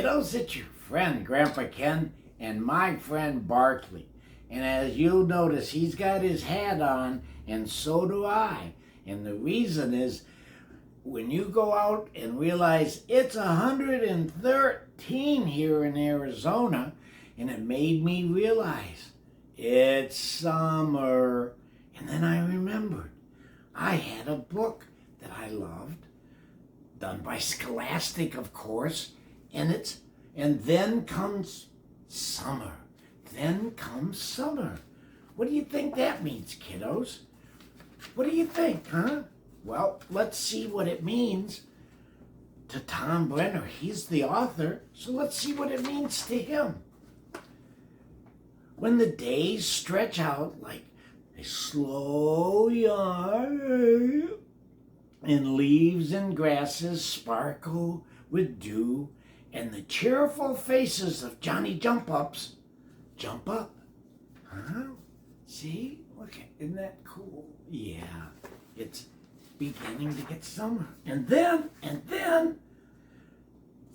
kiddos, it's your friend Grandpa Ken and my friend Barkley. And as you'll notice, he's got his hat on, and so do I. And the reason is, when you go out and realize it's 113 here in Arizona, and it made me realize it's summer. And then I remembered I had a book that I loved, done by Scholastic, of course, and then comes summer. Then comes summer. What do you think that means, kiddos? What do you think, huh? Well, let's see what it means to Tom Brenner. He's the author, so let's see what it means to him. When the days stretch out like a slow yarn, and leaves and grasses sparkle with dew, and the cheerful faces of Johnny Jump-Ups jump up. Huh? See? Look, isn't that cool? Yeah, it's beginning to get summer. And then,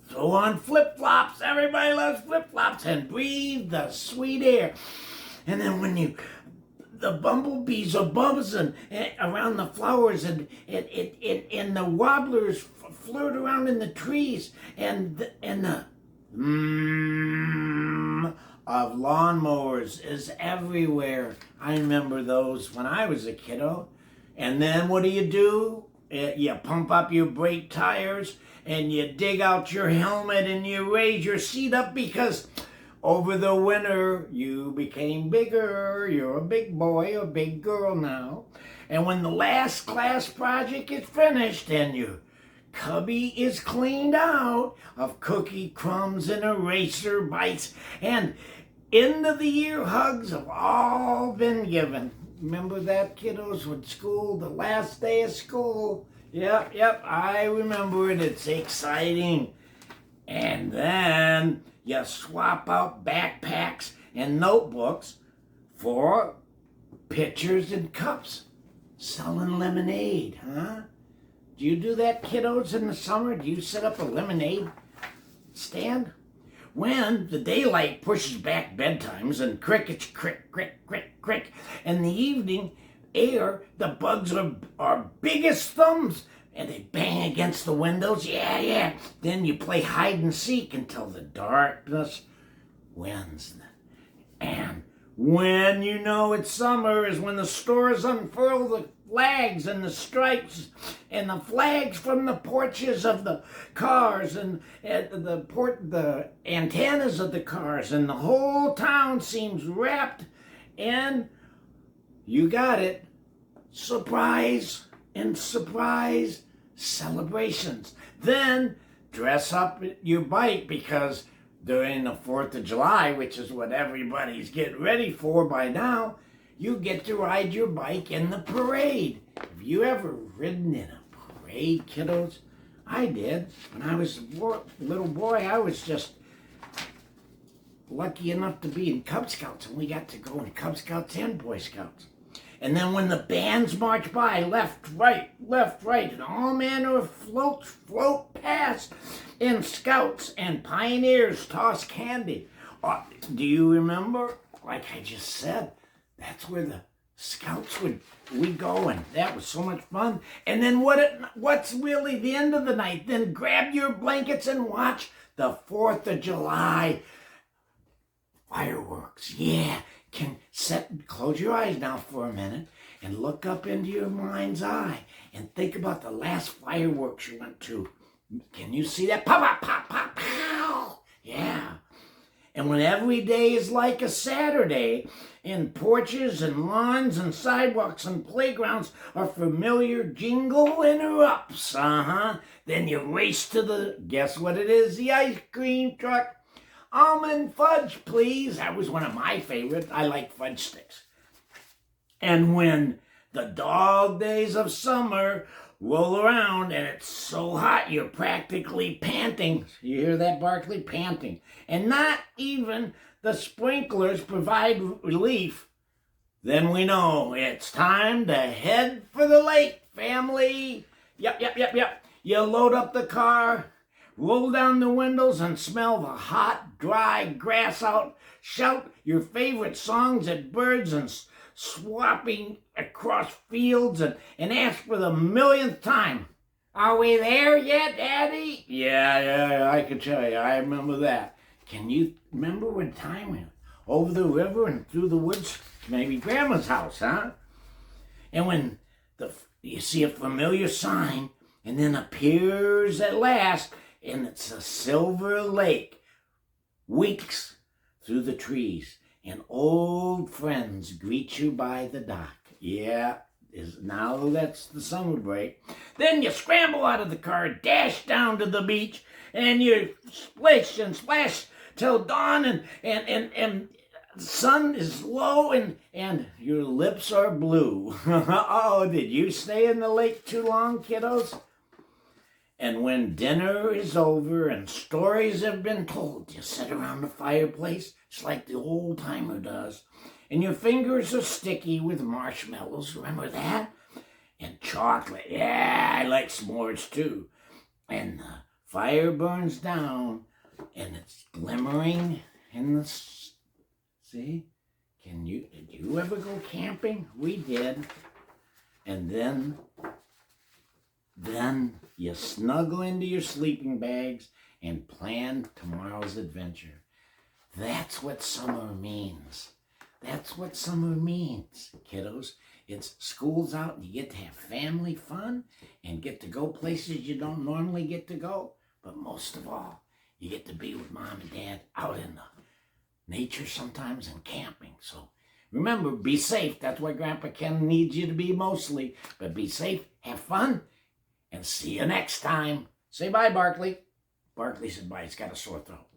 throw on flip-flops. Everybody loves flip-flops. And breathe the sweet air. And then when the bumblebees are buzzing around the flowers, and the wobblers flirt around in the trees, and the of lawnmowers is everywhere. I remember those when I was a kiddo. And then what do? You pump up your brake tires, and you dig out your helmet, and you raise your seat up, because over the winter, you became bigger. You're a big boy or big girl now. And when the last class project is finished and your cubby is cleaned out of cookie crumbs and eraser bites, and end of the year hugs have all been given. Remember that, kiddos, with school, the last day of school? Yep, I remember it. It's exciting. And then you swap out backpacks and notebooks for pitchers and cups. Selling lemonade, huh? Do you do that, kiddos, in the summer? Do you set up a lemonade stand? When the daylight pushes back bedtimes and crickets crick, crick, crick, crick, and the evening air, the bugs are big as thumbs, and they bang against the windows. Yeah. Then you play hide and seek until the darkness wins. And when you know it's summer is when the stores unfurl the flags and the stripes and the flags from the porches of the cars and the antennas of the cars, and the whole town seems wrapped in, you got it, surprise and surprise celebrations. Then dress up your bike, because during the 4th of July, which is what everybody's getting ready for by now, you get to ride your bike in the parade. Have you ever ridden in a parade, kiddos? I did. When I was a little boy, I was just lucky enough to be in Cub Scouts, and we got to go in Cub Scouts and Boy Scouts. And then when the bands march by, left, right, and all manner of floats float past, and scouts and pioneers toss candy. Do you remember? Like I just said, that's where the scouts we'd go, and that was so much fun. And then what's really the end of the night? Then grab your blankets and watch the 4th of July fireworks. Yeah. Close your eyes now for a minute and look up into your mind's eye and think about the last fireworks you went to. Can you see that? Pop, pop, pop, pop, pow! Yeah. And when every day is like a Saturday, and porches and lawns and sidewalks and playgrounds are familiar jingle interrupts, then you race to guess what it is? The ice cream truck. Almond fudge, please. That was one of my favorites. I like fudge sticks. And when the dog days of summer roll around and it's so hot you're practically panting. You hear that, Barkley? Panting. And not even the sprinklers provide relief. Then we know it's time to head for the lake, family. Yep. You load up the car, roll down the windows and smell the hot, dry grass out, shout your favorite songs at birds and swapping across fields and ask for the millionth time, "Are we there yet, Daddy?" Yeah, I can tell you, I remember that. Can you remember when time went over the river and through the woods to maybe Grandma's house, huh? And when you see a familiar sign and then appears at last, and it's a silver lake, weeks through the trees, and old friends greet you by the dock. Yeah, now that's the summer break. Then you scramble out of the car, dash down to the beach, and you splish and splash till dawn, and the sun is low, and your lips are blue. Oh, did you stay in the lake too long, kiddos? And when dinner is over and stories have been told, you sit around the fireplace, just like the old timer does, and your fingers are sticky with marshmallows, remember that? And chocolate, yeah, I like s'mores too. And the fire burns down, and it's glimmering in the see? Did you ever go camping? We did. And then you snuggle into your sleeping bags and plan tomorrow's adventure. That's what summer means. That's what summer means, kiddos. It's school's out and you get to have family fun and get to go places you don't normally get to go. But most of all, you get to be with Mom and Dad out in the nature sometimes and camping. So remember, be safe. That's what Grandpa Ken needs you to be mostly. But be safe, have fun, and see you next time. Say bye, Barkley. Barkley said bye. He's got a sore throat.